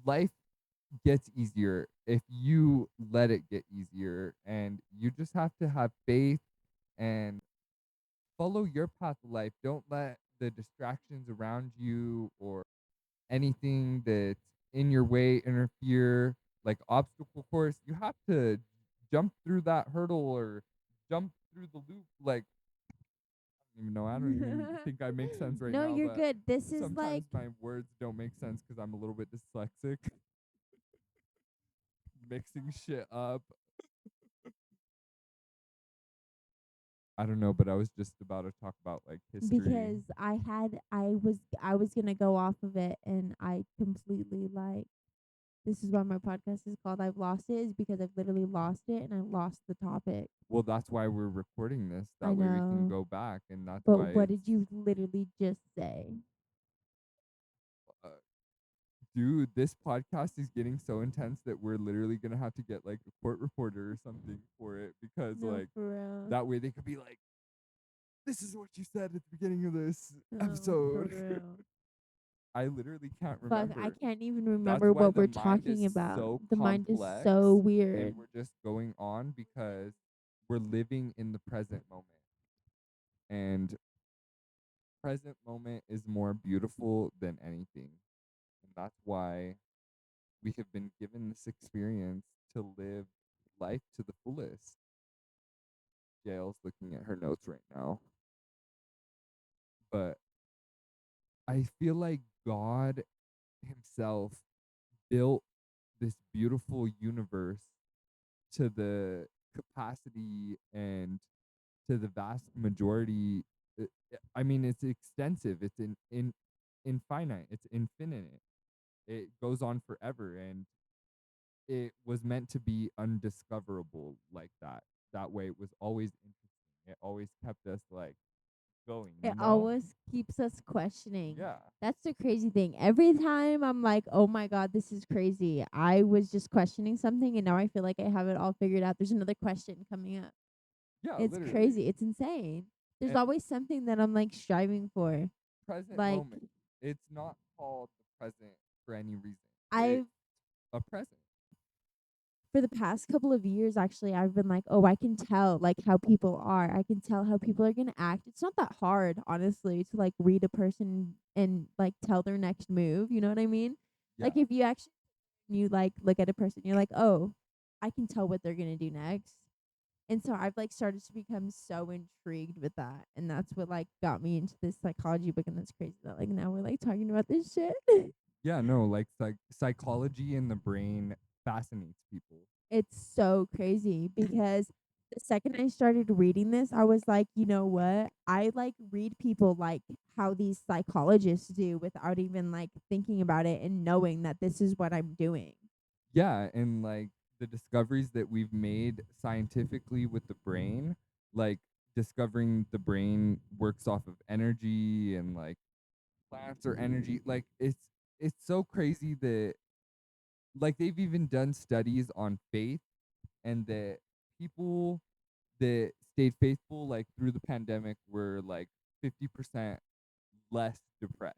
life gets easier if you let it get easier, and you just have to have faith and follow your path of life. Don't let the distractions around you or anything that's in your way interfere. Like obstacle course, you have to jump through that hurdle or jump through the loop. Like, I don't even think I make sense right No, now, you're but good. This is sometimes like my words don't make sense because I'm a little bit dyslexic, mixing shit up. I don't know, but I was just about to talk about like history. because I was gonna go off of it and I completely like this is why my podcast is called I've Lost It, is because I've literally lost it and I lost the topic. Well, that's why we're recording this. I That way we can know. go back, and that's But why what it's. did you literally just say? Uh, dude, this podcast is getting so intense that we're literally gonna have to get like a court reporter or something for it because No, like for real. that way they could be like, "This is what you said at the beginning of this No, for episode." real. I literally can't Fuck, I remember. can't even That's remember why what the we're mind is talking about. so The mind is complex, so and weird. we're just going on because we're living in the present moment. And present moment is more beautiful than anything. And that's why we have been given this experience to live life to the fullest. Gail's looking at her notes right now. But I feel like God Himself built this beautiful universe to the capacity and to the vast majority. I mean, it's extensive, it's infinite, it's infinite. It goes on forever, and it was meant to be undiscoverable like that. That way, it was always interesting. It always kept us like going, It you know? always keeps us questioning. Yeah. That's the crazy thing. Every time I'm like, oh my God, this is crazy. I was just questioning something and now I feel like I have it all figured out. There's another question coming up. Yeah, It's literally. crazy. It's insane. There's And always something that I'm like striving for. present Like, moment. It's not called the present for any reason. It's I've, a present. for the past couple of years, actually, I've been like, oh, I can tell like how people are. I can tell how people are going to act. It's not that hard, honestly, to like read a person and like tell their next move. You know what I mean? Yeah. Like, if you actually you like look at a person, you're like, oh, I can tell what they're gonna do next. And so I've like started to become so intrigued with that. And that's what like got me into this psychology book. And that's crazy that like now we're like talking about this shit. Yeah, no, like psychology in the brain fascinates people. It's so crazy because the second I started reading this, I was like, you know what? I like read people like how these psychologists do without even like thinking about it and knowing that this is what I'm doing. Yeah, and like the discoveries that we've made scientifically with the brain, like discovering the brain works off of energy and like plants are energy, like it's so crazy that like they've even done studies on faith, and that people that stayed faithful like through the pandemic were like 50% less depressed.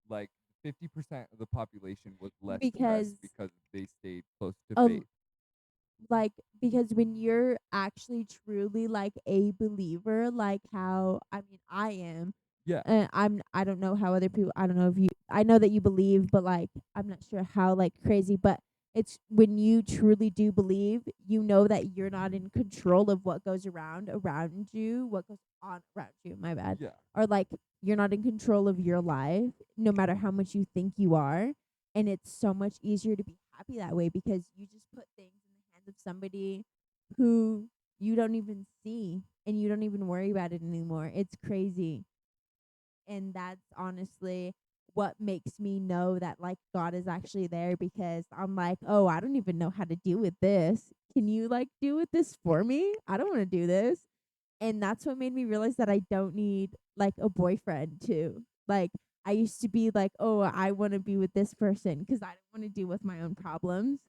Like 50% of the population was less depressed Because because they stayed close to a faith. like because when you're actually truly like a believer, like how I mean I am, Yeah. I don't know how other people, I don't know if you, I know that you believe, but like I'm not sure how like crazy, but it's when you truly do believe, you know that you're not in control of what goes around you, what goes on around you, my bad. Yeah. Or like you're not in control of your life no matter how much you think you are, and it's so much easier to be happy that way because you just put things in the hands of somebody who you don't even see and you don't even worry about it anymore. It's crazy. And that's honestly what makes me know that like God is actually there, because I'm like, oh, I don't even know how to deal with this. Can you like do with this for me? I don't want to do this. And that's what made me realize that I don't need like a boyfriend too. Like I used to be like, oh, I want to be with this person because I don't want to deal with my own problems.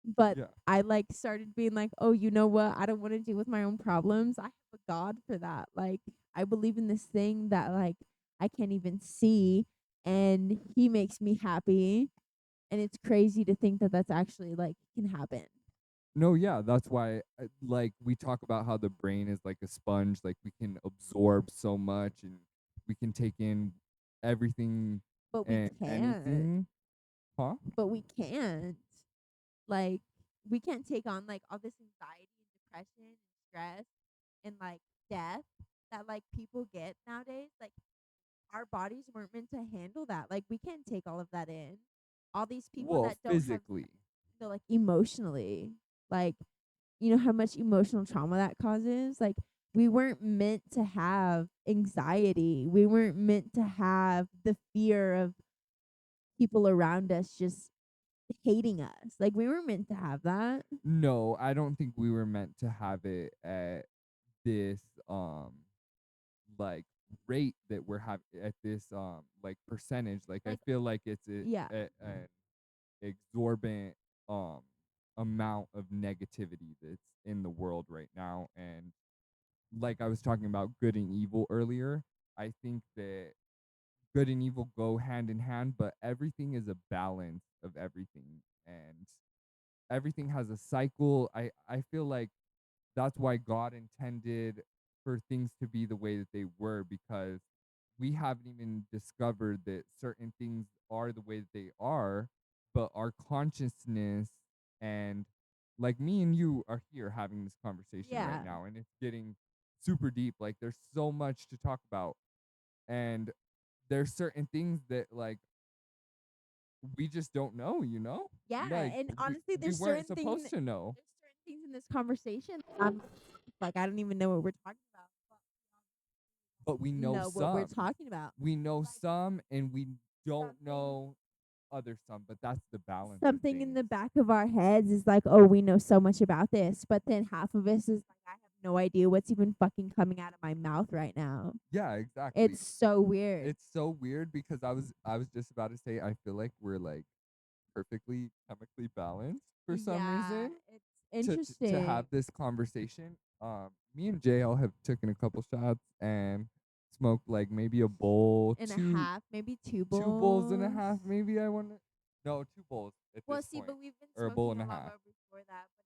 But Yeah. I like started being like, oh, you know what? I don't want to deal with my own problems. I have a God for that. Like I believe in this thing that like I can't even see, and he makes me happy. And it's crazy to think that that's actually like can happen. No, yeah, that's why like we talk about how the brain is like a sponge, like we can absorb so much and we can take in everything But we and can't. anything. Huh? But we can't. Like we can't take on like all this anxiety and depression and stress and like death that like people get nowadays. Like our bodies weren't meant to handle that. Like we can't take all of that in. All these people Well, that don't have physically. like emotionally, like you know how much emotional trauma that causes. Like we weren't meant to have anxiety. We weren't meant to have the fear of people around us just hating us. Like we were meant to have that. No, I don't think we were meant to have it at this like rate that we're having at this like percentage. Like I Like feel like it's yeah. an exorbitant um amount of negativity that's in the world right now. And like I was talking about good and evil earlier, I think that good and evil go hand in hand, but everything is a balance of everything, and everything has a cycle. I feel like that's why God intended for things to be the way that they were, because we haven't even discovered that certain things are the way that they are, but our consciousness and like me and you are here having this conversation right Yeah. now, and it's getting super deep. Like there's so much to talk about, and there's certain things that like we just don't know, you know? Yeah. Like And honestly we there's weren't certain things supposed to know. in this conversation like I don't even know what we're talking about. But we But know know what we're some. talking about. We know Like some and we don't something know other some, but that's the balance of something in things. the back of our heads is like, oh, we know so much about this, but then half of us is like, I have no idea what's even fucking coming out of my mouth right now. Yeah, exactly. It's so weird. It's so weird because I was just about to say I feel like we're like perfectly chemically balanced for some Yeah, reason it's to have interesting. this conversation. Me and JL have taken a couple shots and smoked like maybe a bowl, And a half, maybe two two bowls and a bowls. half, maybe I want to. No, two bowls at Well, this see, point, but we've been or a bowl smoking and a a lot half. more before that. But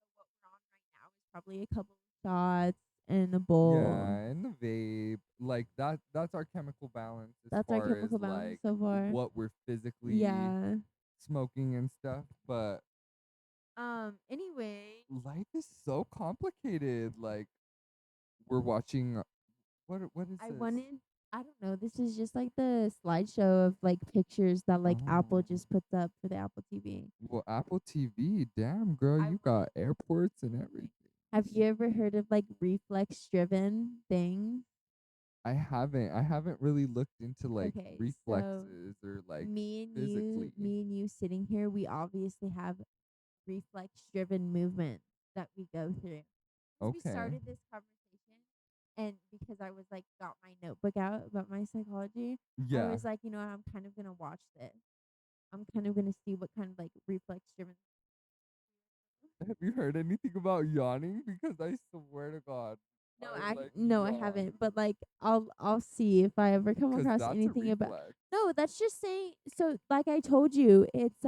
so what we're on right now is probably a couple of shots and a Yeah, bowl. and the vape, like that's our chemical balance as That's our far as chemical balance like so far. what we're physically Yeah. smoking and stuff. But Anyway, life is so complicated. Like we're watching what is I this? wanted. I don't know. This is just like the slideshow of like pictures that like Apple Oh, just puts up for the Apple TV. well, Apple TV. Damn, girl, I you wanted. got airports and everything. Have you ever heard of like reflex driven things? I haven't really looked into like Okay, so reflexes or like physically. me and you sitting here, we obviously have reflex driven movement that we go through. Because we Okay. started this conversation and because I was like got my notebook out about my psychology, I Yeah. was like, you know what, I'm kind of gonna watch this. I'm kind of gonna see what kind of like reflex driven. Have you heard anything about yawning? Because I swear to God, I like No, I yawn. haven't. But like, I'll see if I ever come Because across that's a anything about. reflex. No, that's just saying. So, like I told you, it's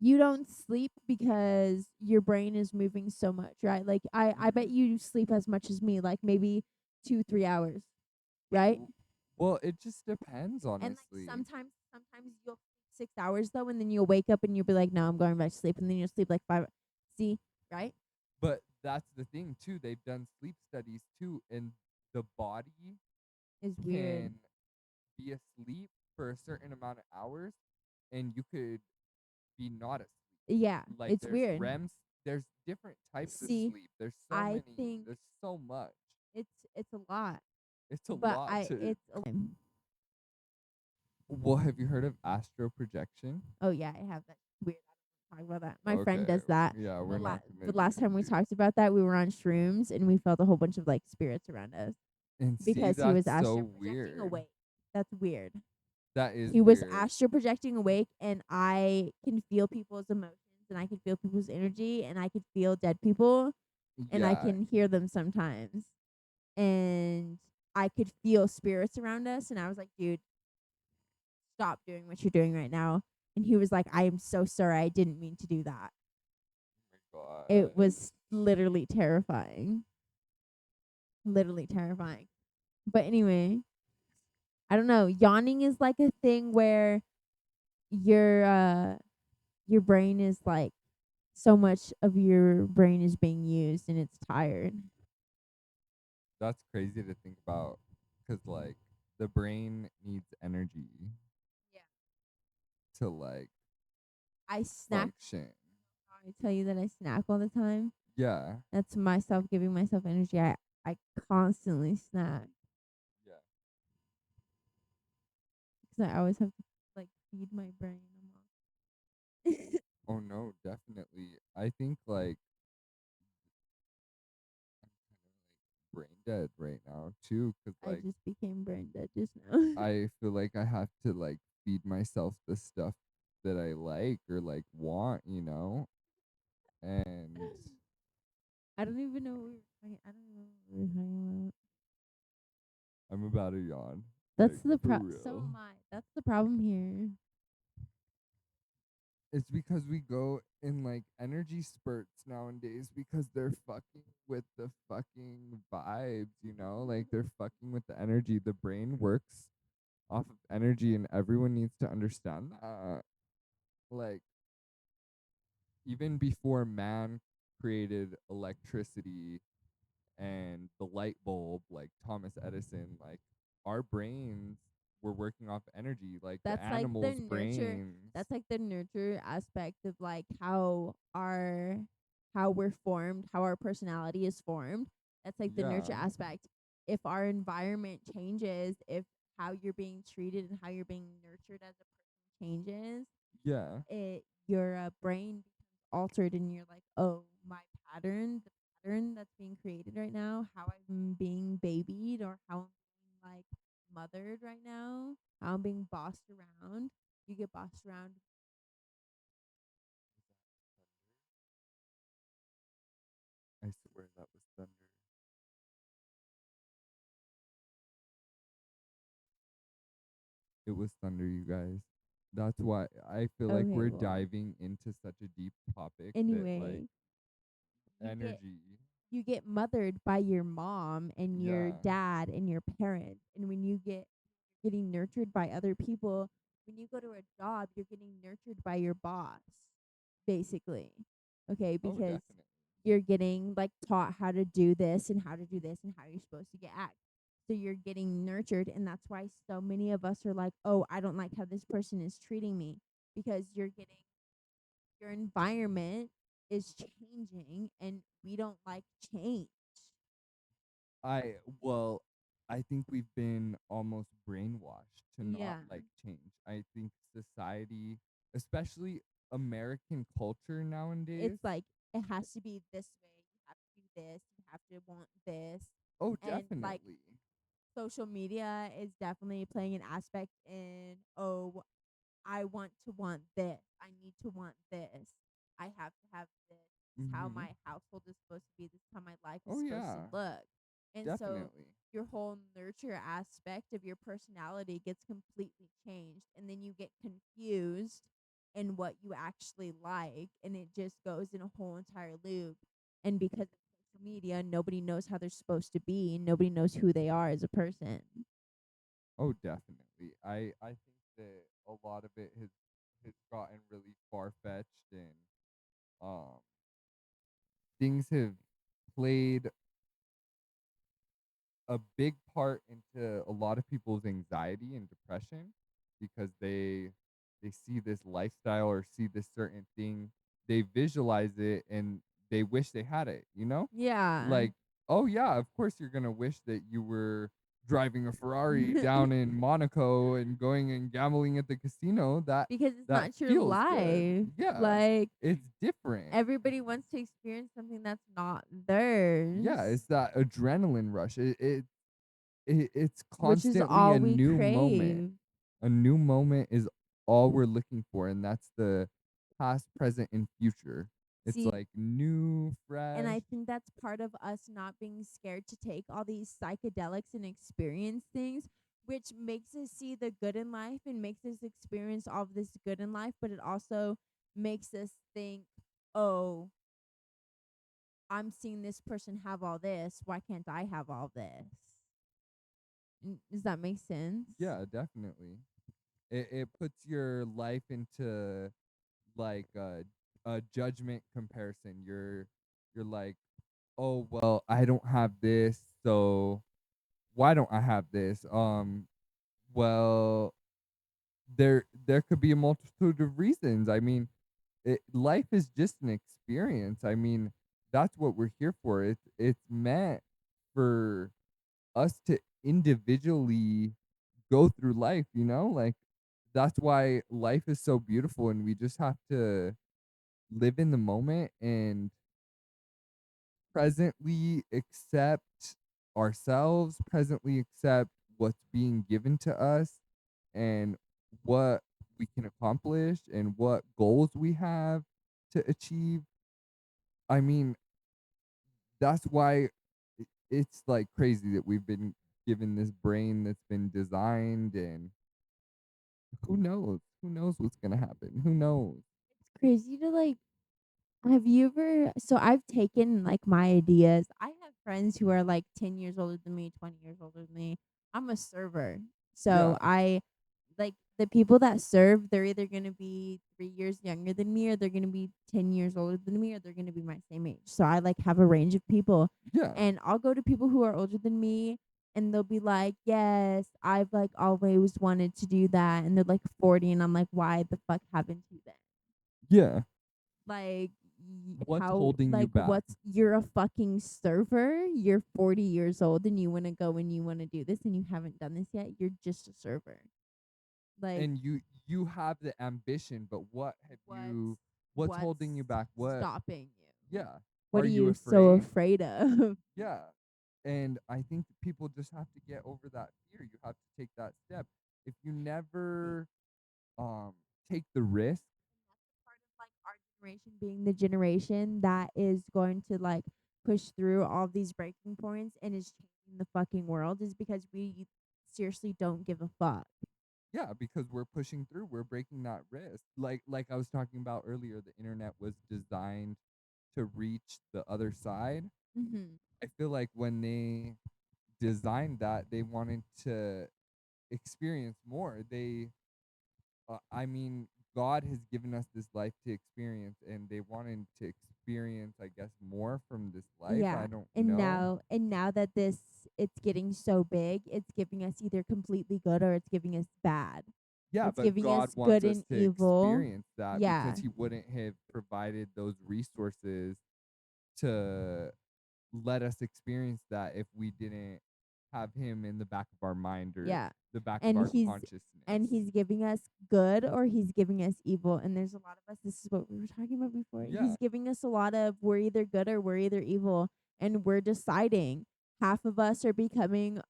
you don't sleep because your brain is moving so much, right? Like I bet you sleep as much as me, like maybe 2-3 hours, right? W- Well, it just depends, And like honestly. sometimes you'll sleep 6 hours though, and then you'll wake up and you'll be like, no, I'm going back to sleep, and then you'll sleep like 5. See, right? But that's the thing, too. They've done sleep studies, too, and the body Is weird. can be asleep for a certain amount of hours, and you could be not asleep. Yeah, Like it's there's weird. REMs, there's different types of See, sleep. There's so I many, think there's so much. it's a lot, It's a but lot I to. it's a Well, have you heard of astral projection? oh yeah, I have that. Weird. I don't wanna talk about that. My friend Okay, does that. yeah, we're not gonna The do last time we it. talked about that, we were on shrooms and we felt a whole bunch of like spirits around us And see, because he was that's so astral projecting weird. awake. That's weird. That is He was weird. astral projecting awake, and I can feel people's emotions and I can feel people's energy and I can feel dead people and I Yeah, can hear them sometimes. And I could feel spirits around us, and I was like, dude, stop doing what you're doing right now. And he was like, I am so sorry. I didn't mean to do that. Oh my It god. was literally terrifying. Literally terrifying. But anyway, I don't know. Yawning is like a thing where your brain is like so much of your brain is being used and it's tired. That's crazy to think about cuz like the brain needs energy Yeah. to like I snack. function. I tell you that I snack all the time. Yeah. That's myself giving myself energy. I constantly snack Yeah. because I always have to like feed my brain. Oh no, definitely. I think like I'm kind of like brain dead right now too cuz I like just became brain dead just now. I feel like I have to like feed myself the stuff that I like or like want, you know? And I don't even know what we were talking. I don't even know what we were talking about. I'm about to yawn. Like That's the for so real. am I. That's the problem here. It's because we go in like energy spurts nowadays because they're fucking with the fucking vibes, you know? Like they're fucking with the energy. The brain works off of energy and everyone needs to understand that. Like even before man created electricity and the light bulb, like Thomas Edison, like our brains were working off energy, like the That's like the animals' nurture. brains. That's like the nurture aspect of like how we're formed, how our personality is formed. That's like the nurture Yeah, aspect. If our environment changes, if how you're being treated and how you're being nurtured as a person changes, yeah, it your brain becomes altered and you're like, oh, my the pattern that's being created right now, how I'm being babied or how I'm being like mothered right now, how I'm being bossed around. You get bossed around. I swear that was thunder. It was thunder, you guys. That's why I feel like Okay, we're well, diving into such a deep topic that like anyway, you get energy. you get mothered by your mom and your Yeah. dad and your parents, and when you get getting nurtured by other people, when you go to a job, you're getting nurtured by your boss, basically. Okay, Oh, because definitely. you're getting like taught how to do this and how to do this and how you're supposed to get act. So you're getting nurtured, and that's why so many of us are like, "Oh, I don't like how this person is treating me," because you're getting your environment is changing, and we don't like change. I well, I think we've been almost brainwashed to not Yeah, like change. I think society, especially American culture nowadays. it's like it has to be this way. You have to do this. You have to want this, Oh, and like definitely. social media is definitely playing an aspect in, oh, I want to want this. I need to want this. I have to have this. This is how Mhm. my household is supposed to be. This is how my life is Oh supposed to yeah, look. And so definitely. your whole nurture aspect of your personality gets completely changed. And then you get confused in what you actually like. And it just goes in a whole entire loop. And because of social media, nobody knows how they're supposed to be. Nobody knows who they are as a person. Oh, definitely. I think that a lot of it has gotten really far fetched and um things have played a big part into a lot of people's anxiety and depression because they see this lifestyle or see this certain thing, they visualize it and they wish they had it, you know? Yeah. Like, oh yeah, of course you're gonna wish that you were driving a Ferrari down in Monaco and going and gambling at the casino. That Because it's that not your feels good. life. Yeah. Like It's different. everybody wants to experience something that's not Yeah, theirs, it's that adrenaline rush. It's which is constantly all a we new moment. crave. A new moment is all we're looking for, and that's the past, present, and future. It's See, like new, and fresh. I think that's part of us not being scared to take all these psychedelics and experience things which makes us see the good in life and makes us experience all of this good in life, but it also makes us think, oh, I'm seeing this person have all this. Why can't I have all this? Does that make sense? Yeah, definitely. It puts your life into like a judgment comparison. You're like, oh well, I don't have this, so why don't I have this? Well, there could be a multitude of reasons. I mean, life is just an experience. I mean, that's what we're here for. It's meant for us to individually go through life, you know? Like that's why life is so beautiful and we just have to live in the moment and presently accept ourselves, presently accept what's being given to us and what we can accomplish and what goals we have to achieve. I mean, that's why it's like crazy that we've been given this brain that's been designed and who knows? Who knows what's gonna happen? Who knows? It's crazy to like. Have you ever? So I've taken like my ideas. I have friends who are like 10 years older than me, 20 years older than me. I'm a server. So Yeah, I like the people that serve, they're either going to be 3 years younger than me, or they're going to be 10 years older than me, or they're going to be my same age. So I like have a range of people. yeah, And I'll go to people who are older than me and they'll be like, yes, I've like always wanted to do that. And they're like 40. And I'm like, why the fuck haven't you then? yeah. Like, What's how, holding you like, back? what's, you're a fucking server. You're 40 years old and you want to go and you want to do this and you haven't done this yet. You're just a server. Like, And you have the ambition, but what have what's, what's what's holding you back? What stopping you? yeah. What Are are you you so afraid? afraid of? Yeah. And I think people just have to get over that fear. You have to take that step. If you never um take the risk, Part of like our generation being the generation that is going to like push through all these breaking points and is changing the fucking world is because we seriously don't give a fuck. yeah, because we're pushing through, we're breaking that risk. Like I was talking about earlier, the internet was designed to reach the other side. Mm-hmm. I feel like when they designed that, they wanted to experience more. I mean, God has given us this life to experience, and they wanted to experience, I guess, more from this life. Yeah. I don't And know. now that this it's getting so big, it's giving us either completely good or it's giving us bad. Yeah, It's but giving God us wants good us and to evil. experience that Yeah. because He wouldn't have provided those resources to let us experience that if we didn't have Him in the back of our mind or Yeah. the back of And our he's consciousness. giving us good or he's giving us evil. And there's a lot of us, this is what we were talking about before. Yeah, He's giving us a lot of we're either good or we're either evil. And we're deciding. Half of us are becoming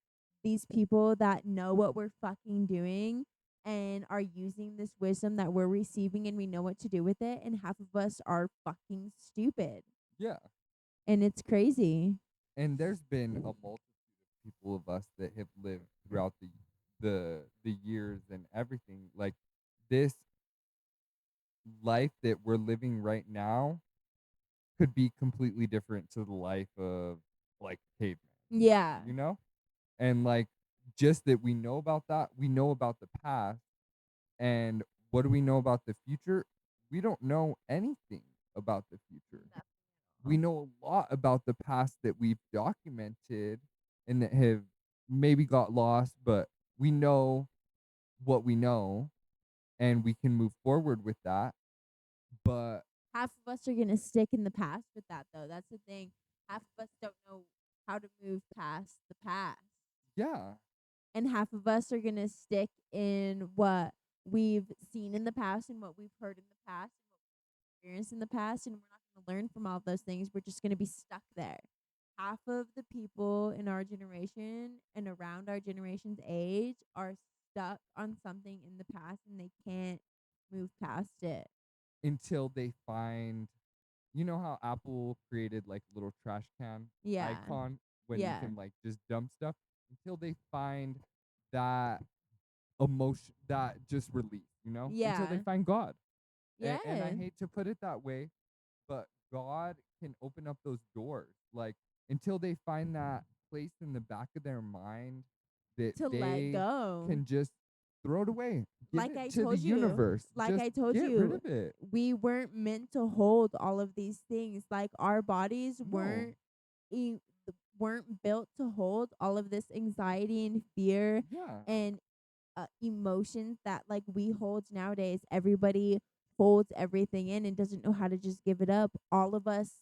these people that know what we're fucking doing and are using this wisdom that we're receiving and we know what to do with it. And half of us are fucking stupid. yeah. And it's crazy. And there's been a multitude of people of us that have lived throughout the years and everything. Like this life that we're living right now could be completely different to the life of like caveman, Yeah. you know? And like just that we know about that, we know about the past, and what do we know about the future? We don't know anything about the future. We know a lot about the past that we've documented and that have maybe got lost, but we know what we know and we can move forward with that. But Half of us are going to stick in the past with that, though. That's the thing. Half of us don't know how to move past the past. yeah, And half of us are going to stick in what we've seen in the past and what we've heard in the past and what we've experienced in the past. And we're not going to learn from all of those things. We're just going to be stuck there. Half of the people in our generation and around our generation's age are stuck on something in the past and they can't move past it. until they find, you know how Apple created like a little trash can Yeah. icon when you Yeah. can like just dump stuff until they find that emotion, that just relief, until they Yeah. find God. And I Yeah. hate to put it that way, but God can open up those doors. Like until they find that place in the back of their mind that To let they go. can just throw it away, give Like it I to the told you, universe, like just I told get rid you, of it. we weren't meant to hold all of these things. Like our bodies No. e- weren't built to hold all of this anxiety and fear Yeah. and emotions that like we hold nowadays. Everybody holds everything in and doesn't know how to just give it up. All of us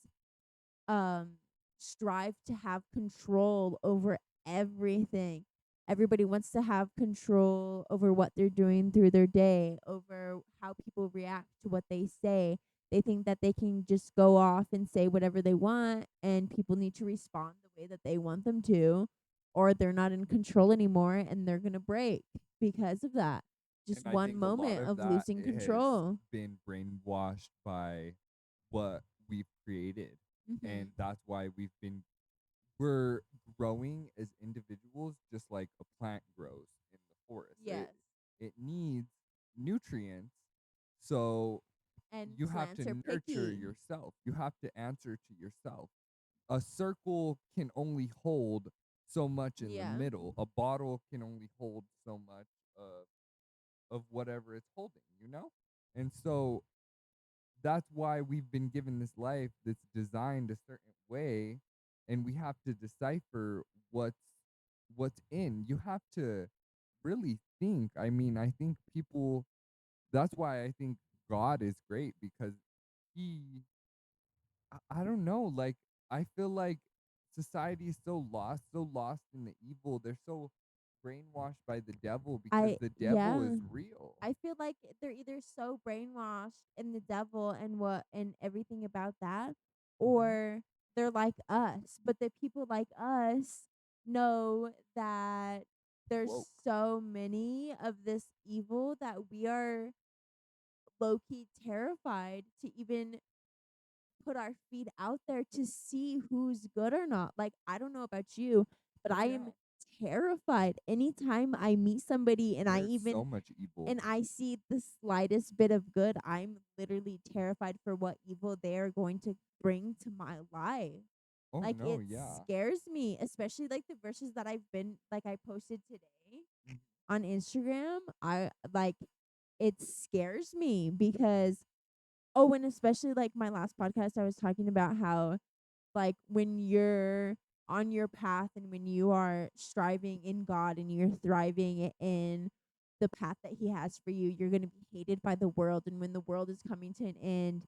um strive to have control over everything. Everybody wants to have control over what they're doing through their day, over how people react to what they say. They think that they can just go off and say whatever they want and people need to respond the way that they want them to, or they're not in control anymore and they're going to break because of that. Just And I one think a lot moment of of that losing has control. been brainwashed by what we've created. And Mhm. that's why we're growing as individuals just like a plant grows in the forest. It Yes. it needs nutrients. So And you have to plants are nurture picky. yourself. You have to answer to yourself. A circle can only hold so much in the Yeah. middle. A bottle can only hold so much of whatever it's holding. And so that's why we've been given this life that's designed a certain way, and we have to decipher what's in. You have to really think. I mean, I think people, that's why I think God is great, because he I don't know, like I feel like society is so lost in the evil. They're so brainwashed by the devil because I the devil is yeah. real. I feel like they're either so brainwashed in the devil and what and everything about that, Mhm. or they're like us. But the people like us know that there's Woke. so many of this evil that we are low key terrified to even put our feet out there to see who's good or not. Like, I don't know about you, but Oh I yeah. am terrified anytime I meet somebody There's so much evil. and I see the slightest bit of good. I'm literally terrified for what evil they are going to bring to my life. Oh Like no, it yeah. scares me, especially like the verses that I posted today Mhm. on Instagram. I like it scares me because oh, and especially like my last podcast, I was talking about how like when you're on your path and when you are striving in God and you're thriving in the path that He has for you, you're going to be hated by the world. And when the world is coming to an end,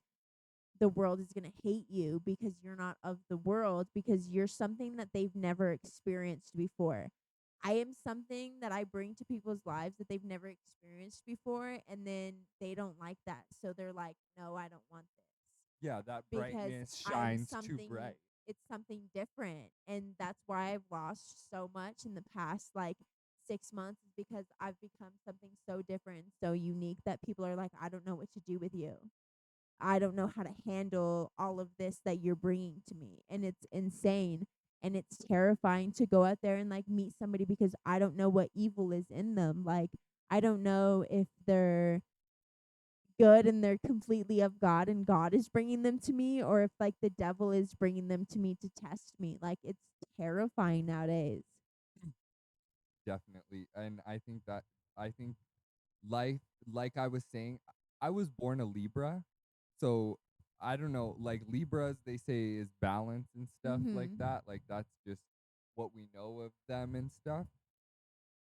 the world is going to hate you because you're not of the world, because you're something that they've never experienced before. I am something that I bring to people's lives that they've never experienced before, and then they don't like that. So they're like, no, I don't want this Yeah, that because brightness I'm shines too something bright. it's something different. And that's why I've lost so much in the past like 6 months is because I've become something so different, so unique that people are like, I don't know what to do with you. I don't know how to handle all of this that you're bringing to me. And it's insane. And it's terrifying to go out there and like meet somebody because I don't know what evil is in them. Like, I don't know if they're good and they're completely of God and God is bringing them to me, or if like the devil is bringing them to me to test me. Like, it's terrifying nowadays. Definitely. And I think life, like I was saying, I was born a Libra. So I don't know, like Libras they say is balance and stuff like Mhm. that. Like that's just what we know of them and stuff.